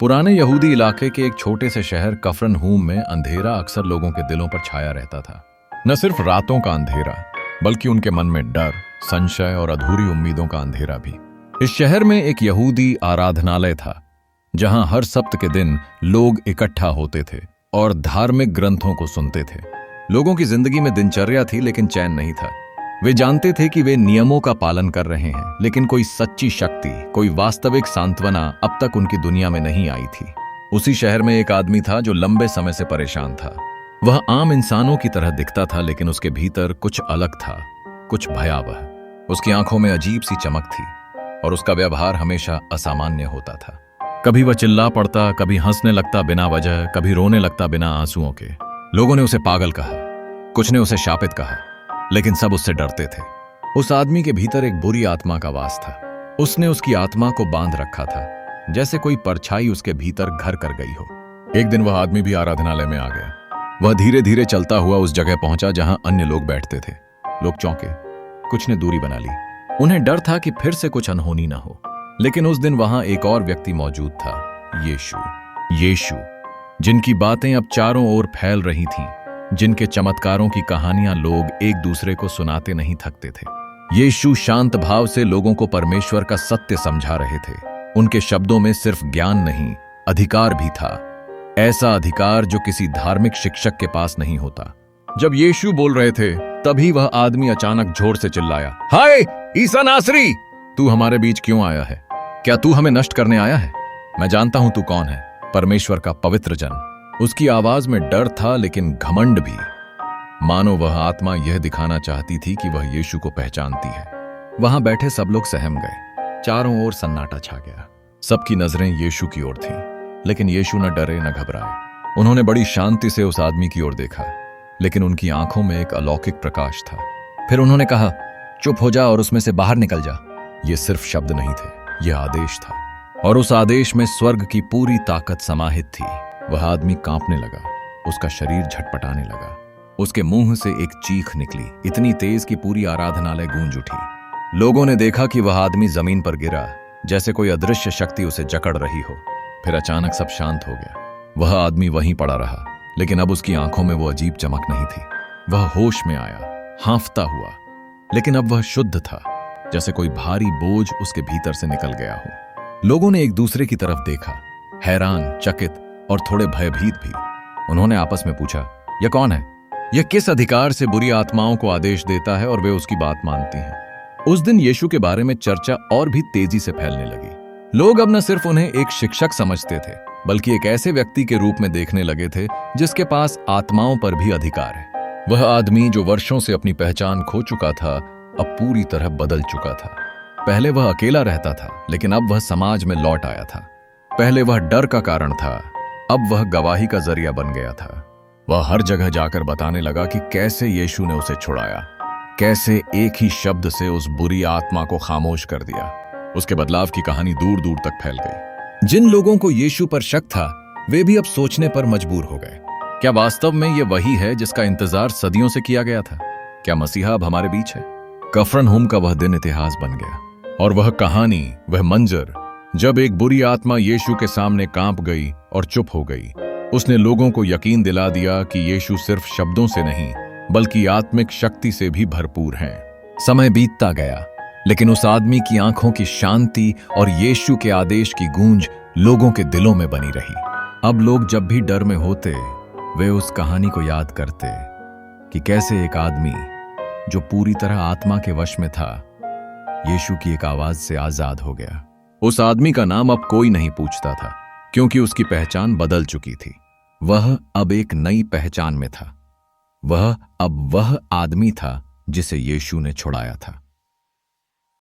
पुराने यहूदी इलाके के एक छोटे से शहर कफरनहूम में अंधेरा अक्सर लोगों के दिलों पर छाया रहता था। न सिर्फ रातों का अंधेरा, बल्कि उनके मन में डर, संशय और अधूरी उम्मीदों का अंधेरा भी। इस शहर में एक यहूदी आराधनालय था, जहां हर सप्त के दिन लोग इकट्ठा होते थे और धार्मिक ग्रंथों को सुनते थे। लोगों की जिंदगी में दिनचर्या थी, लेकिन चैन नहीं था। वे जानते थे कि वे नियमों का पालन कर रहे हैं, लेकिन कोई सच्ची शक्ति, कोई वास्तविक सांत्वना अब तक उनकी दुनिया में नहीं आई थी। उसी शहर में एक आदमी था जो लंबे समय से परेशान था। वह आम इंसानों की तरह दिखता था, लेकिन उसके भीतर कुछ अलग था, कुछ भयावह। उसकी आंखों में अजीब सी चमक थी और उसका व्यवहार हमेशा असामान्य होता था। कभी वह चिल्ला पड़ता, कभी हंसने लगता बिना वजह, कभी रोने लगता बिना आंसुओं के। लोगों ने उसे पागल कहा, कुछ ने उसे शापित कहा, लेकिन सब उससे डरते थे। उस आदमी के भीतर एक बुरी आत्मा का वास था। उसने उसकी आत्मा को बांध रखा था, जैसे कोई परछाई उसके भीतर घर कर गई हो। एक दिन वह आदमी भी आराधनालय में आ गया। वह धीरे धीरे चलता हुआ उस जगह पहुंचा जहां अन्य लोग बैठते थे। लोग चौंके, कुछ ने दूरी बना ली। उन्हें डर था कि फिर से कुछ अनहोनी ना हो। लेकिन उस दिन वहां एक और व्यक्ति मौजूद था, यीशु, जिनकी बातें अब चारों ओर फैल रही थीं, जिनके चमत्कारों की कहानियां लोग एक दूसरे को सुनाते नहीं थकते थे। यीशु शांत भाव से लोगों को परमेश्वर का सत्य समझा रहे थे। उनके शब्दों में सिर्फ ज्ञान नहीं, अधिकार भी था। ऐसा अधिकार जो किसी धार्मिक शिक्षक के पास नहीं होता। जब यीशु बोल रहे थे, तभी वह आदमी अचानक जोर से चिल्लाया, हाय ईसा नासरी, तू हमारे बीच क्यों आया है? क्या तू हमें नष्ट करने आया है? मैं जानता हूं तू कौन है, परमेश्वर का पवित्र जन। उसकी आवाज में डर था, लेकिन घमंड भी, मानो वह आत्मा यह दिखाना चाहती थी कि वह यीशु को पहचानती है। वहां बैठे सब लोग सहम गए। चारों ओर सन्नाटा छा गया। सबकी नजरें यीशु की ओर थीं, लेकिन यीशु न डरे न घबराए। उन्होंने बड़ी शांति से उस आदमी की ओर देखा, लेकिन उनकी आंखों में एक अलौकिक प्रकाश था। फिर उन्होंने कहा, चुप हो जा और उसमें से बाहर निकल जा। ये सिर्फ शब्द नहीं थे, यह आदेश था, और उस आदेश में स्वर्ग की पूरी ताकत समाहित थी। वह आदमी कांपने लगा, उसका शरीर झटपटाने लगा। उसके मुंह से एक चीख निकली, इतनी तेज कि पूरी आराधनालय गूंज उठी। लोगों ने देखा कि वह आदमी जमीन पर गिरा, जैसे कोई अदृश्य शक्ति उसे जकड़ रही हो। फिर अचानक सब शांत हो गया। वह आदमी वहीं पड़ा रहा, लेकिन अब उसकी आंखों में वो अजीब चमक नहीं थी। वह होश में आया, हांफता हुआ, लेकिन अब वह शुद्ध था, जैसे कोई भारी बोझ उसके भीतर से निकल गया हो। लोगों ने एक दूसरे की तरफ देखा, हैरान, चकित और थोड़े भयभीत भी। उन्होंने आपस में पूछा, यह कौन है? यह किस अधिकार से बुरी आत्माओं को आदेश देता है और वे उसकी बात मानती हैं? उस दिन यीशु के बारे में चर्चा और भी तेजी से फैलने लगी। लोग अब न सिर्फ उन्हें एक शिक्षक समझते थे, बल्कि एक ऐसे व्यक्ति के रूप में देखने लगे थे जिसके पास आत्माओं पर भी अधिकार है। वह आदमी जो वर्षों से अपनी पहचान खो चुका था, अब पूरी तरह बदल चुका था। पहले वह अकेला रहता था, लेकिन अब वह समाज में लौट आया था। पहले वह डर का कारण था, अब वह गवाही का जरिया बन गया था। वह हर जगह जाकर बताने लगा कि कैसे यीशु ने उसे छुड़ाया, कैसे एक ही शब्द से उस बुरी आत्मा को खामोश कर दिया। उसके बदलाव की कहानी दूर दूर तक फैल गई। जिन लोगों को यीशु पर शक था, वे भी अब सोचने पर मजबूर हो गए, क्या वास्तव में यह वही है जिसका इंतजार सदियों से किया गया था? क्या मसीहा अब हमारे बीच है? कफरनहूम का वह दिन इतिहास बन गया, और वह कहानी, वह मंजर, जब एक बुरी आत्मा यीशु के सामने कांप गई और चुप हो गई। उसने लोगों को यकीन दिला दिया कि यीशु सिर्फ शब्दों से नहीं, बल्कि आत्मिक शक्ति से भी भरपूर हैं। समय बीतता गया, लेकिन उस आदमी की आंखों की शांति और यीशु के आदेश की गूंज लोगों के दिलों में बनी रही। अब लोग जब भी डर में होते, वे उस कहानी को याद करते कि कैसे एक आदमी जो पूरी तरह आत्मा के वश में था, यीशु की एक आवाज से आजाद हो गया। उस आदमी का नाम अब कोई नहीं पूछता था, क्योंकि उसकी पहचान बदल चुकी थी। वह अब एक नई पहचान में था। वह अब वह आदमी था जिसे यीशु ने छुड़ाया था।